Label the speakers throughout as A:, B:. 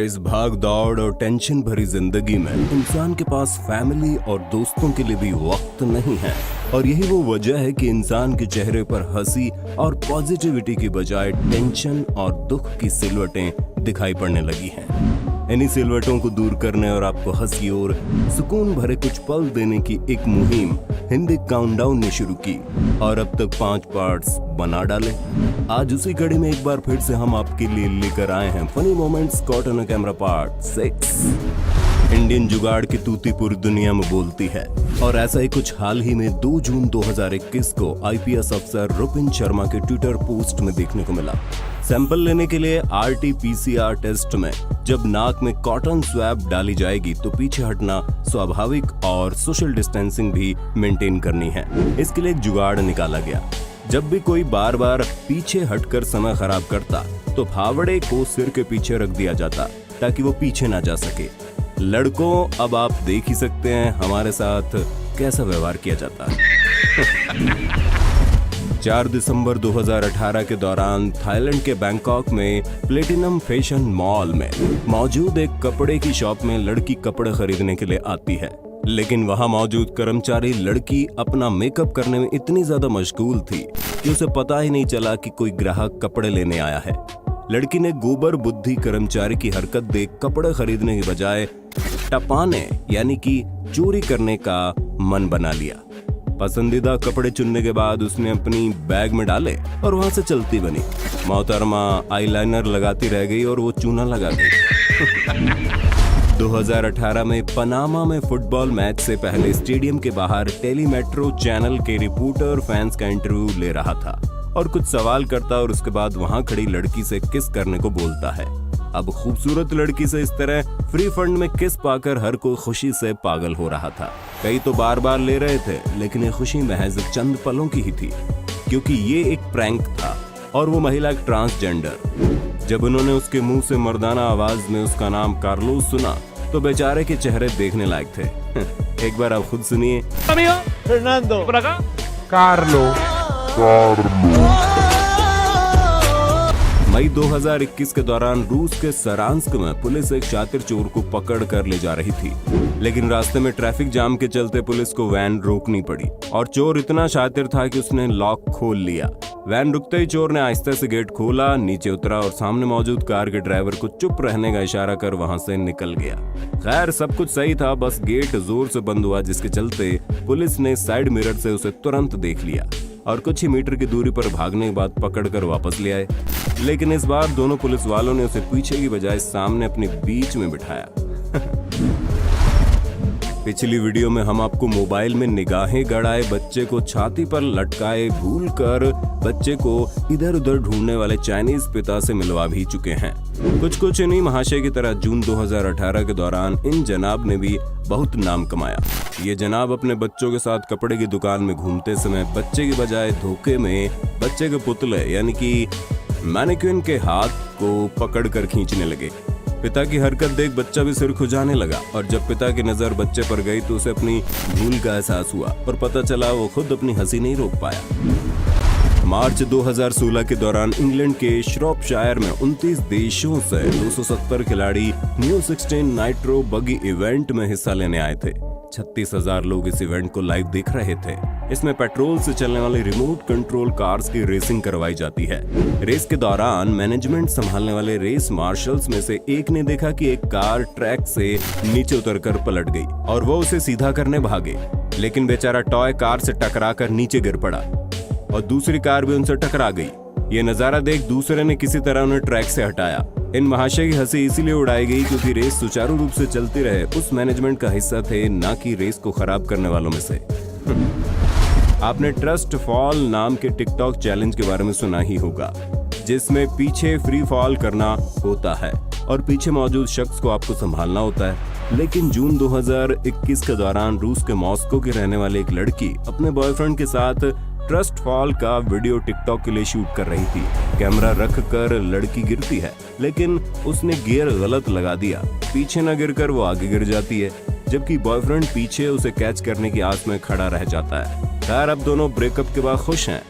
A: इस भाग दौड़ और टेंशन भरी जिंदगी में इंसान के पास फैमिली और दोस्तों के लिए भी वक्त नहीं है। और यही वो वजह है कि इंसान के चेहरे पर हंसी और पॉजिटिविटी की बजाय टेंशन और दुख की सिलवटें दिखाई पड़ने लगी हैं। इन्हीं सिलवटों को दूर करने और आपको हंसी और सुकून भरे कुछ पल देने की एक मुहिम हिंदी काउंटडाउन ने शुरू की और अब तक 5 पार्ट्स बना डाले। आज उसी कड़ी में एक बार फिर से हम आपके लिए लेकर आए हैं funny moments caught on camera part 6। Indian जुगाड़ की तूती पूरी दुनिया में बोलती है और ऐसा ही कुछ हाल ही में 2 जून 2021 को आईपीएस अफसर रुपिन शर्मा के ट्विटर पोस्ट में देखने को मिला। सैंपल लेने के लिए आरटी-पीसीआर टेस्ट में जब नाक में कॉटन स्वैब डाली जाएगी तो पीछे हटना स्वाभाविक और सोशल डिस्टेंसिंग भी मेंटेन करनी है। इसके लिए एक जुगाड़ निकाला गया। जब भी कोई बार बार पीछे हटकर समय खराब करता तो फावड़े को सिर के पीछे रख दिया जाता ताकि वो पीछे ना जा सके। लड़कों, अब आप देख ही सकते हैं हमारे साथ कैसा व्यवहार किया जाता है। 4 दिसंबर 2018 के दौरान थाईलैंड के बैंकॉक में प्लेटिनम फैशन मॉल में मौजूद एक कपड़े की शॉप में लड़की कपड़े खरीदने के लिए आती है, लेकिन वहां मौजूद कर्मचारी लड़की अपना मेकअप करने में इतनी ज्यादा मशगूल थी कि उसे पता ही नहीं चला कि कोई ग्राहक कपड़े लेने आया है। लड़की ने गोबर बुद्धि कर्मचारी की हरकत देख कपड़े खरीदने की बजाय टपाने यानी कि चोरी करने का मन बना लिया। पसंदीदा कपड़े चुनने के बाद उसने अपनी बैग में डाले और वहां से चलती बनी। मोहतरमा आईलाइनर लगाती रह गई और वो चूना लगा गई। 2018 में पनामा में फुटबॉल मैच से पहले स्टेडियम के बाहर टेलीमेट्रो चैनल के रिपोर्टर फैंस का इंटरव्यू ले रहा था और कुछ सवाल करता और उसके बाद वहां खड़ी लड़की से किस करने को बोलता है। अब खूबसूरत लड़की से इस तरह फ्री फंड में किस पाकर हर कोई खुशी से पागल हो रहा था। कई तो बार बार ले रहे थे, लेकिन ये खुशी महज चंद पलों की ही थी क्योंकि ये एक प्रैंक था और वो महिला एक ट्रांसजेंडर। जब उन्होंने उसके मुंह से मर्दाना आवाज में उसका नाम कार्लोस सुना तो बेचारे के चेहरे देखने लायक थे। एक बार आप खुद सुनिए।
B: Fernando. ¿Por acá?
A: मई 2021 के दौरान रूस के सरांस्क में पुलिस एक शातिर चोर को पकड़ कर ले जा रही थी, लेकिन रास्ते में ट्रैफिक जाम के चलते पुलिस को वैन रोकनी पड़ी और चोर इतना शातिर था कि उसने लॉक खोल लिया। वैन रुकते ही चोर ने आहिस्ते से गेट खोला, नीचे उतरा और सामने मौजूद कार के ड्राइवर को चुप रहने का इशारा कर वहां से निकल गया। खैर, सब कुछ सही था, बस गेट जोर से बंद हुआ जिसके चलते पुलिस ने साइड मिरर से उसे तुरंत देख लिया और कुछ ही मीटर की दूरी पर भागने के बाद पकड़कर वापस ले आए। लेकिन इस बार दोनों पुलिस वालों ने उसे पीछे की बजाय सामने अपने बीच में बिठाया। पिछली वीडियो में हम आपको मोबाइल में निगाहें गड़ाए बच्चे को छाती पर लटकाए भूलकर बच्चे को इधर उधर ढूंढने वाले चाइनीज पिता से मिलवा भी चुके हैं। कुछ इन्हीं महाशय की तरह जून 2018 के दौरान इन जनाब ने भी बहुत नाम कमाया। ये जनाब अपने बच्चों के साथ कपड़े की दुकान में घूमते समय बच्चे की बजाय धोखे में बच्चे के पुतले यानी कि मैनिक्विन के हाथ को पकड़कर खींचने लगे। पिता की हरकत देख बच्चा भी सिर खुजाने लगा और जब पिता की नजर बच्चे पर गई तो उसे अपनी भूल का एहसास हुआ और पता चला वो खुद अपनी हंसी नहीं रोक पाया। मार्च 2016 के दौरान इंग्लैंड के श्रॉपशायर में 29 देशों से 270 खिलाड़ी न्यू 16 नाइट्रो बगी इवेंट में हिस्सा लेने आए थे। 36,000 लोग इस इवेंट को लाइव देख रहे थे। इसमें पेट्रोल से चलने वाली रिमोट कंट्रोल कार्स की रेसिंग करवाई जाती है। रेस के दौरान मैनेजमेंट संभालने वाले रेस मार्शल्स में से एक ने देखा कि एक कार ट्रैक से नीचे उतरकर पलट गई और वो उसे सीधा करने भागे, लेकिन बेचारा टॉय कार से टकराकर नीचे गिर पड़ा और दूसरी कार भी उनसे टकरा गई। ये नजारा देख दूसरे ने किसी तरह उन्हें ट्रैक से हटाया। इन महाशय की हंसी इसीलिए उड़ाई गई क्योंकि रेस सुचारू रूप से चलती रहे उस मैनेजमेंट का हिस्सा थे, ना कि रेस को खराब करने वालों में से। आपने ट्रस्ट फॉल नाम के टिकटॉक चैलेंज के बारे में सुना ही होगा, जिसमें पीछे फ्री फॉल करना होता है और पीछे मौजूद शख्स को आपको संभालना होता है। लेकिन जून 2021 के दौरान रूस के मॉस्को की रहने वाली एक लड़की अपने बॉयफ्रेंड के साथ ट्रस्ट फॉल का वीडियो टिकटॉक के लिए शूट कर रही थी। कैमरा रख कर लड़की गिरती है, लेकिन उसने गियर गलत लगा दिया। पीछे न गिरकर वो आगे गिर जाती है, जबकि बॉयफ्रेंड पीछे उसे कैच करने की आस में खड़ा रह जाता है। खैर, अब दोनों ब्रेकअप के बाद खुश हैं।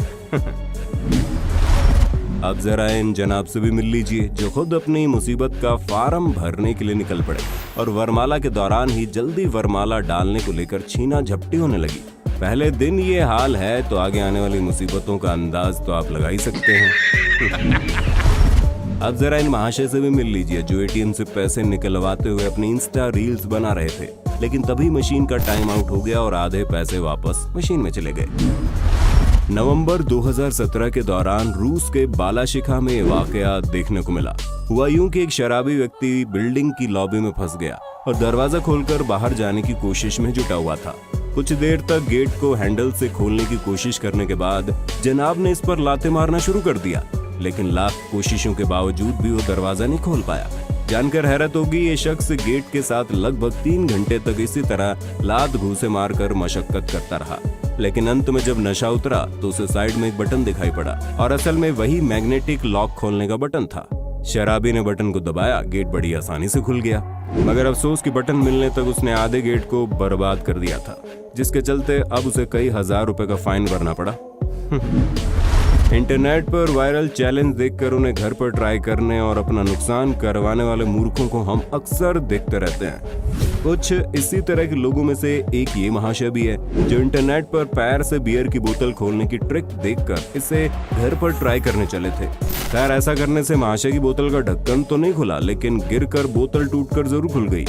A: अब जरा इन जनाब से भी मिल लीजिए जो खुद अपनी मुसीबत का फार्म भरने के लिए निकल पड़े और वरमाला के दौरान ही जल्दी वरमाला डालने को लेकर छीना झपटी होने लगी। पहले दिन ये हाल है तो आगे आने वाली मुसीबतों का अंदाज तो आप लगा ही सकते हैं। अब जरा इन महाशय से भी मिल लीजिए जो एटीएम से पैसे निकलवाते हुए अपनी इंस्टा रील्स बना रहे थे, लेकिन तभी मशीन का टाइम आउट हो गया और आधे पैसे वापस मशीन में चले गए। नवंबर 2017 के दौरान रूस के बालाशिखा में ये वाकया देखने को मिला। हुआ यूं कि एक शराबी व्यक्ति बिल्डिंग की लॉबी में फंस गया और दरवाजा खोलकर बाहर जाने की कोशिश में जुटा हुआ था। कुछ देर तक गेट को हैंडल से खोलने की कोशिश करने के बाद जनाब ने इस पर लाते मारना शुरू कर दिया, लेकिन लाख कोशिशों के बावजूद भी वो दरवाजा नहीं खोल पाया। जानकर हैरत होगी, ये शख्स गेट के साथ लगभग 3 घंटे तक इसी तरह लात घूंसे मारकर मशक्कत करता रहा, लेकिन अंत में जब नशा उतरा तो उसे साइड में एक बटन दिखाई पड़ा और असल में वही मैग्नेटिक लॉक खोलने का बटन था। शराबी ने बटन को दबाया, गेट बड़ी आसानी से खुल गया, मगर अफसोस की बटन मिलने तक उसने आधे गेट को बर्बाद कर दिया था, जिसके चलते अब उसे कई हजार रुपए का फाइन भरना पड़ा। इंटरनेट पर वायरल चैलेंज देखकर उन्हें घर पर ट्राई करने और अपना नुकसान करवाने वाले मूर्खों को हम अक्सर देखते रहते हैं। कुछ इसी तरह के लोगों में से एक ये महाशय भी है जो इंटरनेट पर पैर से बियर की बोतल खोलने की ट्रिक देखकर इसे घर पर ट्राई करने चले थे। खैर, ऐसा करने से महाशय की बोतल का ढक्कन तो नहीं खुला, लेकिन गिरकर बोतल टूटकर जरूर खुल गई।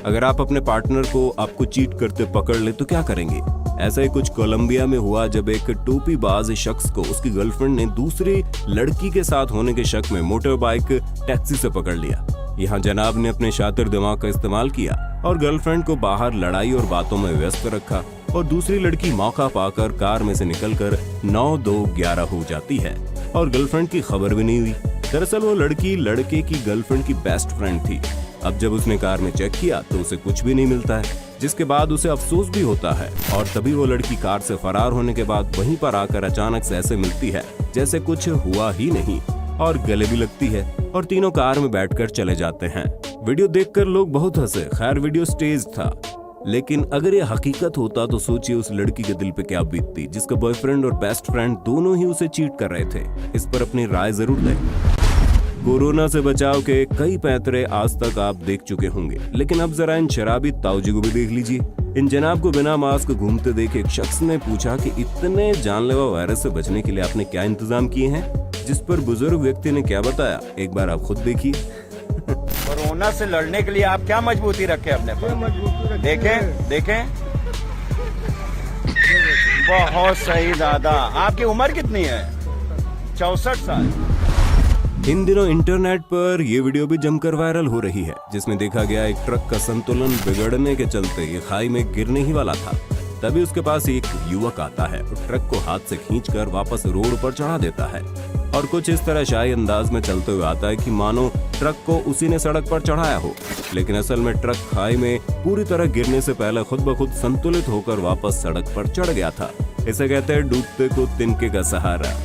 A: अगर आप अपने पार्टनर को आपको चीट करते पकड़ ले तो क्या करेंगे? ऐसा ही कुछ कोलंबिया में हुआ जब एक टोपीबाज शख्स को उसकी गर्लफ्रेंड ने दूसरी लड़की के साथ होने के शक में मोटर बाइक टैक्सी से पकड़ लिया। यहाँ जनाब ने अपने शातिर दिमाग का इस्तेमाल किया और गर्लफ्रेंड को बाहर लड़ाई और बातों में व्यस्त रखा और दूसरी लड़की मौका पाकर कार में से निकलकर 9-2-11 हो जाती है और गर्लफ्रेंड की खबर भी नहीं हुई। दरअसल वो लड़की लड़के की गर्लफ्रेंड की बेस्ट फ्रेंड थी। अब जब उसने कार में चेक किया तो उसे कुछ भी नहीं मिलता है, जिसके बाद उसे अफसोस भी होता है और तभी वो लड़की कार से फरार होने के बाद वहीं पर आकर अचानक से ऐसे मिलती है जैसे कुछ हुआ ही नहीं और गले भी लगती है और तीनों कार में बैठकर चले जाते हैं। वीडियो देखकर लोग बहुत हंसे। खैर, वीडियो स्टेज था, लेकिन अगर ये हकीकत होता तो सोचिए उस लड़की के दिल पे क्या बीतती जिसका बॉयफ्रेंड और बेस्ट फ्रेंड दोनों ही उसे चीट कर रहे थे। इस पर अपनी राय जरूर दें। कोरोना से बचाव के कई पैंतरे आज तक आप देख चुके होंगे, लेकिन अब जरा इन शराबी ताऊजी को भी देख लीजिए। इन जनाब को बिना मास्क घूमते देख एक शख्स ने पूछा कि इतने जानलेवा वायरस से बचने के लिए आपने क्या इंतजाम किए हैं, जिस पर बुजुर्ग व्यक्ति ने क्या बताया, एक बार आप खुद देखिए।
C: कोरोना से लड़ने के लिए आप क्या मजबूती रखे अपने पर? देखें बहुत सही दादा। आपकी उम्र कितनी है? 64 साल।
A: इन दिनों इंटरनेट पर ये वीडियो भी जमकर वायरल हो रही है, जिसमें देखा गया एक ट्रक का संतुलन बिगड़ने के चलते ये खाई में गिरने ही वाला था। तभी उसके पास एक युवक आता है और ट्रक को हाथ से खींचकर वापस रोड पर चढ़ा देता है और कुछ इस तरह शाही अंदाज में चलते हुए आता है कि मानो ट्रक को उसी ने सड़क पर चढ़ाया हो, लेकिन असल में ट्रक खाई में पूरी तरह गिरने से पहले खुद ब खुद संतुलित होकर वापस सड़क पर चढ़ गया था। इसे कहते हैं डूबते को तिनके का सहारा।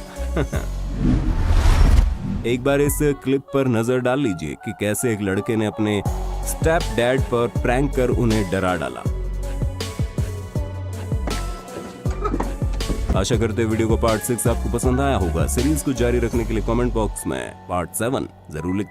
A: एक बार इस क्लिप पर नजर डाल लीजिए कि कैसे एक लड़के ने अपने स्टेप डैड पर प्रैंक कर उन्हें डरा डाला। आशा करते वीडियो को पार्ट 6 आपको पसंद आया होगा। सीरीज को जारी रखने के लिए कमेंट बॉक्स में पार्ट 7 जरूर लिखें।